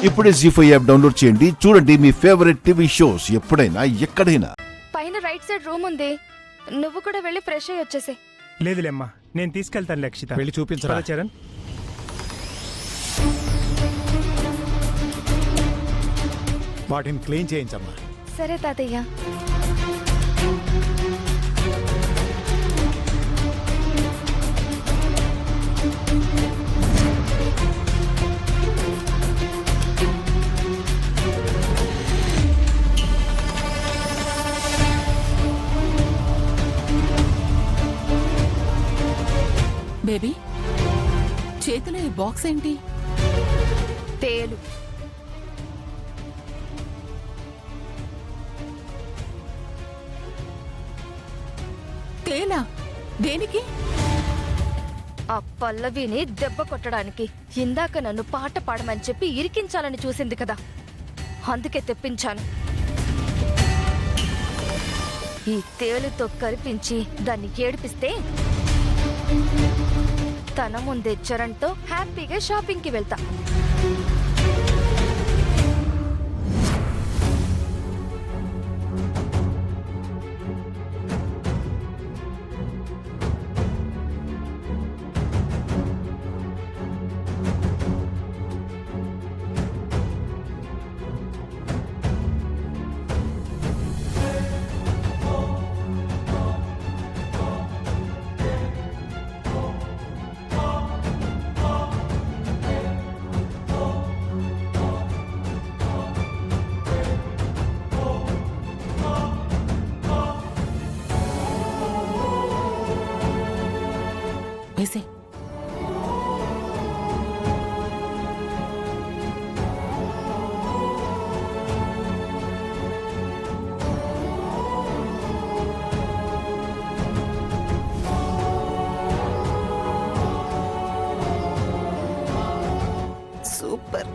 ఇప్పుడే జీ5 app download చేయండి. చూడండి మీ ఫేవరెట్ టీవీ షోస్ ఎప్పుడైనా ఎక్కడైనా. పైన రైట్ సైడ్ రూమ్ ఉంది, నువ్వు కూడా వెళ్ళి ఫ్రెష్ అయ్యి వచ్చేసే. లేదులేమ్మా, నేను తీసుకెళ్తాను. లక్షిత వెళ్ళి చూపించరా చరణ్. వాటిని క్లీన్ చేయించమ్మా. సరే తాతయ్య. బేబీ, చేతిలో ఈ బాక్స్ ఏంటి? తేలు. తేలా? దేనికి? ఆ పల్లవిని దెబ్బ కొట్టడానికి. ఇందాక నన్ను పాట పాడమని చెప్పి ఇరికించాలని చూసింది కదా, అందుకే తెప్పించాను. ఈ తేలుతో కరిపించి దాన్ని ఏడిపిస్తే తన ముందే చరణ్తో హ్యాపీగా షాపింగ్కి వెళ్తా. వేసే. సూపర్.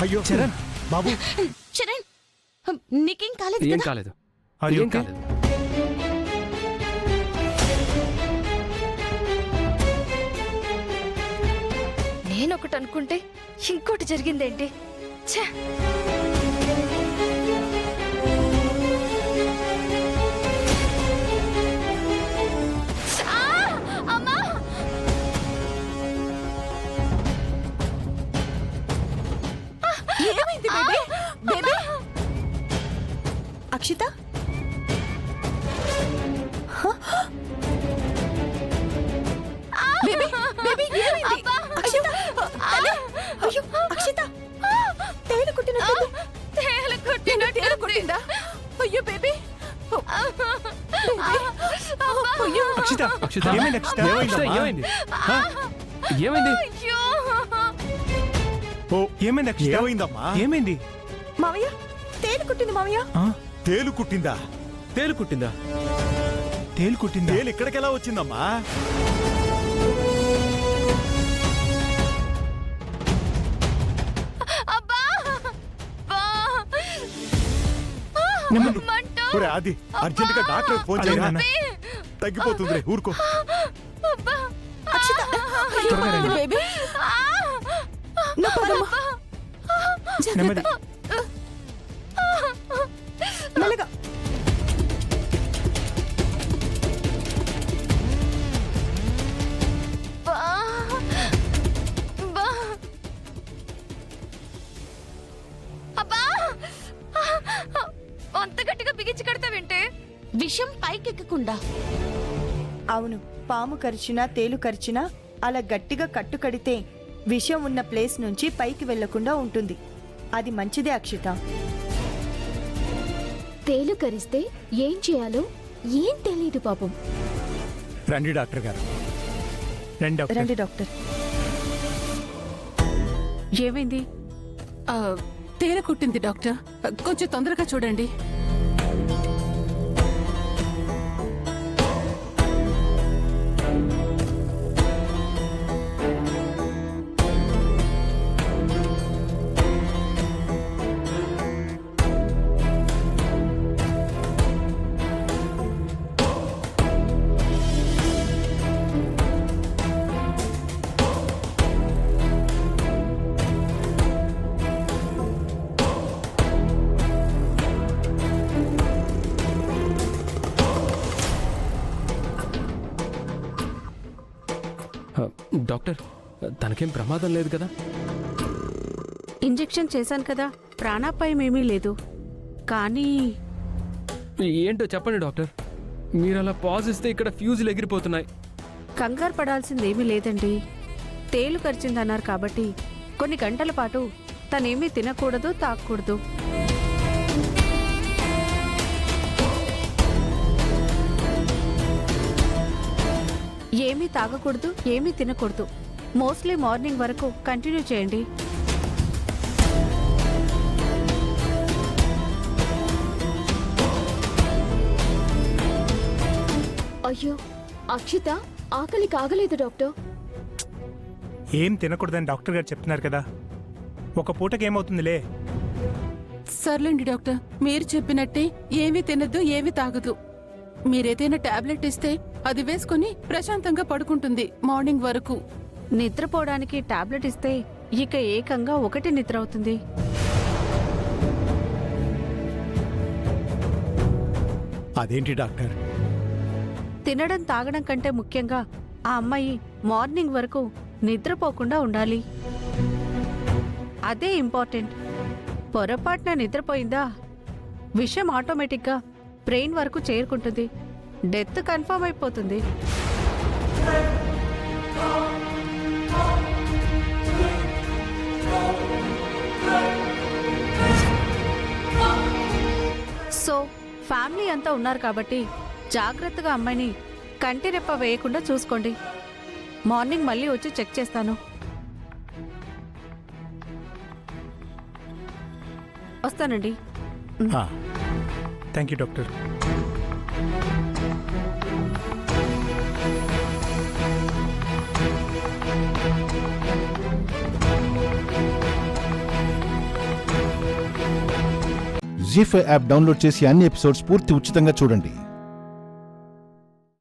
అయ్యో చరణ్, బాబు, చరణ్, నీకేం కాలేదు ఏం కదా? కాలేదు, Are you ఏం okay? కాలేదు. నేనొకటి అనుకుంటే ఇంకోటి జరిగిందేంటి? ఛే! అమ్మా! ఏమైంది baby? Baby, Akshita, baby, baby, ఏమైంది? అక్షిత, అయ్యో, అక్షిత, తేలు కుట్టినట్టుంది. తేలు కుట్టిందా? అయ్యో బేబీ, అయ్యో. అక్షిత, అక్షిత, ఏమైంది అక్షిత? అక్షిత, ఏమైంది? హ? ఏమైంది? ఓ ఏమైంది అక్షిత? ఏమైందమ్మా? ఏమైంది? మావయ్య, తేలు కుట్టింది మావయ్య. తేలు కుట్టిందా? తేలు కుట్టిందా? తేలు కుట్టిందా? తేలు ఇక్కడికి ఎలా వచ్చిందమ్మా? ఒరే ఆది, అర్జెంట్ గా డాక్టర్ ఫోన్ చేయరా. తగ్గిపోతుంది, ఊరుకో. అక్షిత, త్వరగా రండి. బేబీ, నా పదమ్మా. నెమ్మది. మెల్లగా. బా. బా. అబ్బా అంత గట్టిగా బిగించి కడతావేంటే? విషం పైకెక్కకుండా. అవును, పాము కరిచినా తేలు కరిచినా అలా గట్టిగా కట్టు కడితే విషం ఉన్న ప్లేస్ నుంచి పైకి వెళ్లకుండా ఉంటుంది. అది మంచిదే అక్షిత. తేలు కరిస్తే ఏం చేయాలో ఏం తెలియదు పాపం. రండి డాక్టర్ గారు, రండి డాక్టర్. రండి డాక్టర్. ఏమైంది? తేనె కుట్టింది డాక్టర్, కొంచెం తొందరగా చూడండి. డాక్టర్, తనకేం ప్రమాదం లేదు కదా? ఇంజెక్షన్ చేశాను కదా, ప్రాణాపాయం ఏమీ లేదు. కానీ ఏంటో చెప్పండి డాక్టర్. మీరు అలా పాజ్ ఇస్తే ఇక్కడ ఫ్యూజులు ఎగిరిపోతున్నాయి. కంగారు పడాల్సిందేమీ లేదండి. తేలు కరిచిందన్నారు కాబట్టి కొన్ని గంటల పాటు తనేమీ తినకూడదు, తాకూడదు. ఏమీ తాగకూడదు, ఏమీ తినకూడదు. మోస్ట్లీ మార్నింగ్ వరకు కంటిన్యూ చేయండి. అయ్యో అక్షిత, ఆకలి కాగలేదు డాక్టర్. ఏం తినకూడదని డాక్టర్ గారు చెప్తున్నారు కదా, ఒక పూటకి ఏమవుతుందిలే. సర్లేండి డాక్టర్, మీరు చెప్పినట్టే ఏమీ తినద్దు, ఏమీ తాగదు. మీరేదైనా టాబ్లెట్ ఇస్తే అది వేసుకుని ప్రశాంతంగా పడుకుంటుంది మార్నింగ్ వరకు. నిద్రపోవడానికి టాబ్లెట్ ఇస్తే ఇక ఏకంగా 1 నిద్ర అవుతుంది. అదేంటి డాక్టర్? తినడం తాగడం కంటే ముఖ్యంగా ఆ అమ్మాయి మార్నింగ్ వరకు నిద్రపోకుండా ఉండాలి. అదే ఇంపార్టెంట్. పొరపాటున నిద్రపోయిందా విషయం ఆటోమేటిక్గా బ్రెయిన్ వరకు చేరుకుంటుంది, డెత్ కన్ఫర్మ్ అయిపోతుంది. సో ఫ్యామిలీ అంతా ఉన్నారు కాబట్టి జాగ్రత్తగా అమ్మాయిని కంటి రెప్ప వేయకుండా చూసుకోండి. మార్నింగ్ మళ్ళీ వచ్చి చెక్ చేస్తాను. వస్తానండి. Thank you doctor. జీ5 యాప్ డౌన్లోడ్ చేసి అన్ని ఎపిసోడ్స్ పూర్తి ఉచితంగా చూడండి.